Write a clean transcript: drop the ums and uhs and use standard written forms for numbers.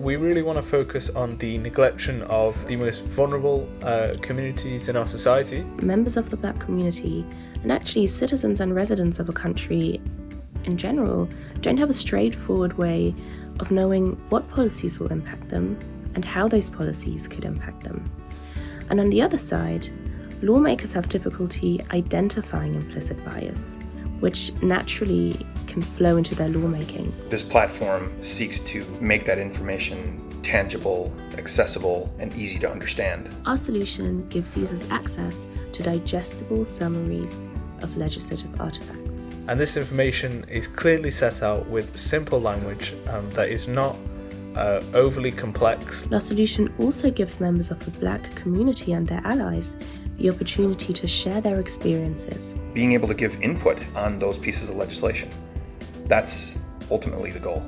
we really want to focus on the neglection of the most vulnerable communities in our society. Members of the Black community, and actually citizens and residents of a country in general, don't have a straightforward way of knowing what policies will impact them and how those policies could impact them. And on the other side, lawmakers have difficulty identifying implicit bias, which naturally can flow into their lawmaking. This platform seeks to make that information tangible, accessible, and easy to understand. Our solution gives users access to digestible summaries of legislative artifacts. And this information is clearly set out with simple language that is not overly complex. Our solution also gives members of the Black community and their allies the opportunity to share their experiences. Being able to give input on those pieces of legislation. That's ultimately the goal.